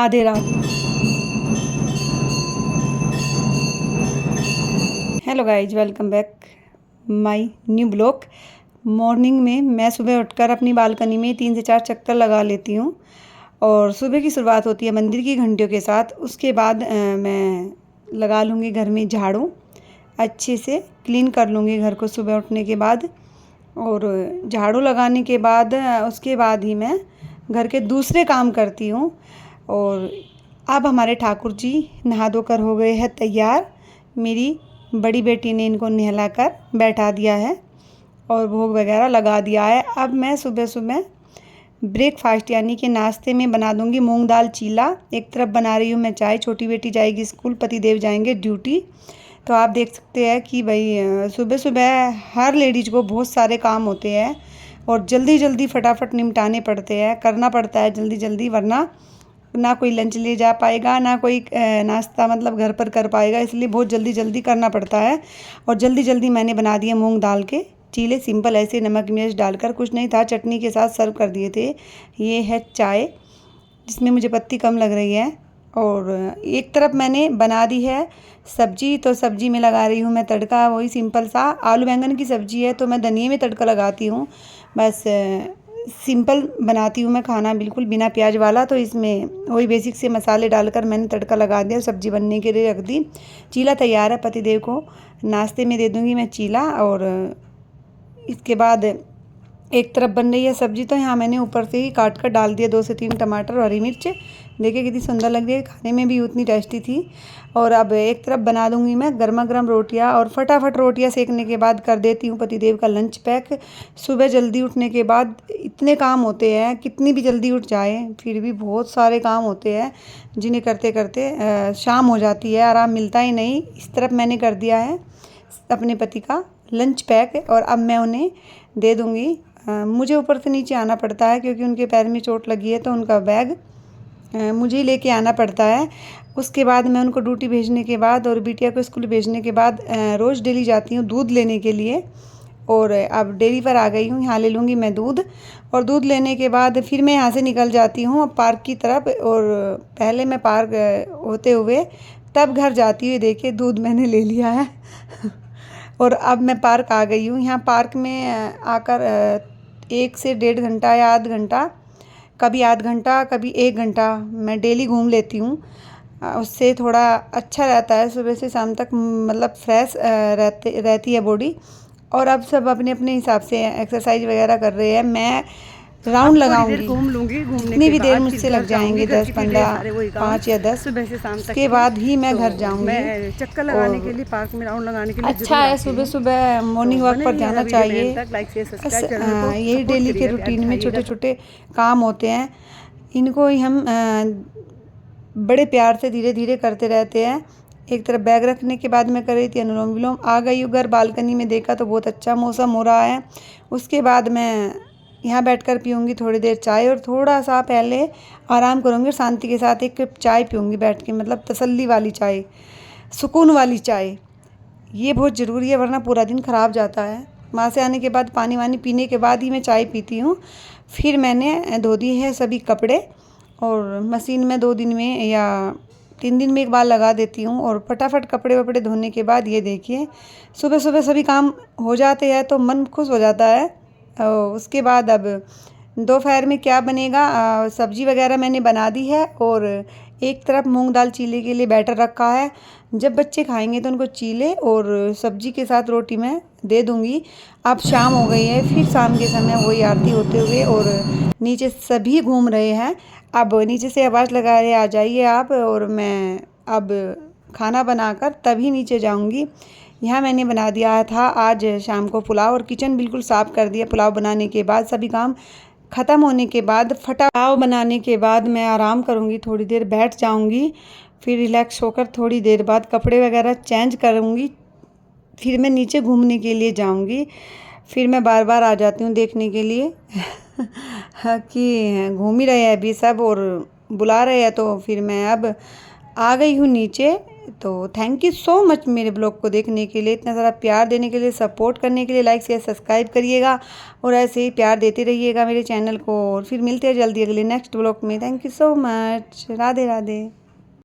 Radhe Radhe. Hello guys, welcome back my new blog. Morning में मैं सुबह उठकर अपनी बालकनी में 3 से 4 चक्कर लगा लेती हूँ और सुबह की शुरुआत होती है मंदिर की घंटियों के साथ। उसके बाद मैं लगा लूँगी घर में झाड़ू, अच्छे से क्लीन कर लूँगी घर को सुबह उठने के बाद। और झाड़ू लगाने के बाद उसके बाद ही मैं घर के दूसरे काम करती हूँ। और अब हमारे ठाकुर जी नहा धोकर हो गए हैं तैयार। मेरी बड़ी बेटी ने इनको नहलाकर बैठा दिया है और भोग वगैरह लगा दिया है। अब मैं सुबह सुबह ब्रेकफास्ट यानी कि नाश्ते में बना दूंगी मूंग दाल चीला। एक तरफ बना रही हूँ मैं चाय, छोटी बेटी जाएगी स्कूल, पति देव जाएंगे ड्यूटी। तो आप देख सकते हैं कि भाई सुबह सुबह हर लेडीज को बहुत सारे काम होते हैं और जल्दी जल्दी फटाफट निपटाने पड़ते हैं, करना पड़ता है जल्दी जल्दी, वरना ना कोई लंच ले जा पाएगा, ना कोई नाश्ता मतलब घर पर कर पाएगा। इसलिए बहुत जल्दी जल्दी करना पड़ता है। और जल्दी जल्दी मैंने बना दिए मूंग दाल के चीले, सिंपल ऐसे नमक मिर्च डालकर, कुछ नहीं था, चटनी के साथ सर्व कर दिए थे। ये है चाय जिसमें मुझे पत्ती कम लग रही है। और एक तरफ मैंने बना दी है सब्जी, तो सब्जी में लगा रही हूँ मैं तड़का। वही सिंपल सा आलू बैंगन की सब्जी है तो मैं धनिए में तड़का लगाती हूँ। बस सिंपल बनाती हूँ मैं खाना, बिल्कुल बिना प्याज वाला। तो इसमें वही बेसिक से मसाले डालकर मैंने तड़का लगा दिया, सब्जी बनने के लिए रख दी। चीला तैयार है, पतिदेव को नाश्ते में दे दूँगी मैं चीला। और इसके बाद एक तरफ बन रही है सब्जी, तो यहाँ मैंने ऊपर से ही काट कर डाल दिया 2 से 3 टमाटर और हरी मिर्च। देखिए कितनी सुंदर लग रही है, खाने में भी उतनी टेस्टी थी। और अब एक तरफ बना दूंगी मैं गर्मा गर्म रोटियाँ और फटाफट रोटियाँ सेकने के बाद कर देती हूँ पतिदेव का लंच पैक। सुबह जल्दी उठने के बाद इतने काम होते हैं, कितनी भी जल्दी उठ जाए फिर भी बहुत सारे काम होते हैं जिन्हें करते करते शाम हो जाती है, आराम मिलता ही नहीं। इस तरफ मैंने कर दिया है अपने पति का लंच पैक और अब मैं उन्हें दे दूँगी। मुझे ऊपर से नीचे आना पड़ता है क्योंकि उनके पैर में चोट लगी है, तो उनका बैग मुझे ही लेके आना पड़ता है। उसके बाद मैं उनको ड्यूटी भेजने के बाद और बिटिया को स्कूल भेजने के बाद रोज़ डेली जाती हूँ दूध लेने के लिए। और अब डेयरी पर आ गई हूँ, यहाँ ले लूँगी मैं दूध। और दूध लेने के बाद फिर मैं यहाँ से निकल जाती हूँ पार्क की तरफ। और पहले मैं पार्क होते हुए तब घर जाती हुई, देखिए दूध मैंने ले लिया है और अब मैं पार्क आ गई हूँ। यहाँ पार्क में आकर 1 से 1.5 घंटा या आध घंटा, कभी आध घंटा कभी 1 घंटा मैं डेली घूम लेती हूँ। उससे थोड़ा अच्छा रहता है, सुबह से शाम तक मतलब फ्रेश रहती है बॉडी। और अब सब अपने अपने हिसाब से एक्सरसाइज वगैरह कर रहे हैं। मैं राउंड लगाऊंगी, घूम लूंगी, घूमने जितनी के भी देर बाद फिर मुझसे घर लग जाएंगे, जाऊंगी। घर 10 की फिर ढेर 15 सारे वही काम 5 या 10, सुबह से शाम तक उसके के। बाद ही मैं तो घर जाऊंगी। मैं चक्कर लगाने के और लिए पार्क में राउंड लगाने के लिए अच्छा जरूर है आती सुबह हूँ। सुबह तो मॉर्निंग वॉक बने पर रहिए जाना हमारे वीडियो में चाहिए। एंड तक, लाइक शेयर बस सब्सक्राइब चैनल को यही सपोर्ट डेली के करिएगा, प्यार रूटीन में छोटे दिखाइएगा। छोटे काम होते हैं, इनको ही हम बड़े प्यार से धीरे धीरे करते रहते हैं। एक तरफ बैग रखने के बाद मैं कर रही थी अनुलोम विलोम। आ गई हूँ घर, बालकनी में देखा तो बहुत अच्छा मौसम हो रहा है। उसके बाद मैं यहाँ बैठकर पीऊँगी थोड़ी देर चाय और थोड़ा सा पहले आराम करूँगी। शांति के साथ एक कप चाय पीऊँगी बैठ के, मतलब तसल्ली वाली चाय, सुकून वाली चाय। ये बहुत ज़रूरी है वरना पूरा दिन ख़राब जाता है। वहाँ से आने के बाद पानी वानी पीने के बाद ही मैं चाय पीती हूँ। फिर मैंने धो दिए हैं सभी कपड़े और मशीन में 2 दिन में या 3 दिन में एक बार लगा देती हूँ। और फटाफट कपड़े वपड़े धोने के बाद ये देखिए सुबह सुबह सभी काम हो जाते हैं तो मन खुश हो जाता है। उसके बाद अब दोपहर में क्या बनेगा, सब्जी वगैरह मैंने बना दी है और एक तरफ मूंग दाल चीले के लिए बैटर रखा है। जब बच्चे खाएंगे तो उनको चीले और सब्जी के साथ रोटी मैं दे दूंगी। अब शाम हो गई है, फिर शाम के समय वही आरती होते हुए और नीचे सभी घूम रहे हैं। अब नीचे से आवाज़ लगा रहे आ जाइए आप, और मैं अब खाना बनाकर तभी नीचे जाऊंगी। यहाँ मैंने बना दिया था आज शाम को पुलाव और किचन बिल्कुल साफ़ कर दिया। पुलाव बनाने के बाद सभी काम ख़त्म होने के बाद पुलाव बनाने के बाद मैं आराम करूँगी, थोड़ी देर बैठ जाऊँगी। फिर रिलैक्स होकर थोड़ी देर बाद कपड़े वगैरह चेंज करूँगी। फिर मैं नीचे घूमने के लिए जाऊँगी। फिर मैं बार बार आ जाती हूँ देखने के लिए कि घूम ही रहे हैं अभी सब और बुला रहे हैं। तो फिर मैं अब आ गई हूँ नीचे। तो थैंक यू सो मच मेरे ब्लॉग को देखने के लिए, इतना ज़्यादा प्यार देने के लिए, सपोर्ट करने के लिए। लाइक शेयर सब्सक्राइब करिएगा और ऐसे ही प्यार देते रहिएगा मेरे चैनल को। और फिर मिलते हैं जल्दी अगले नेक्स्ट ब्लॉग में। Thank you so much. Radhe Radhe.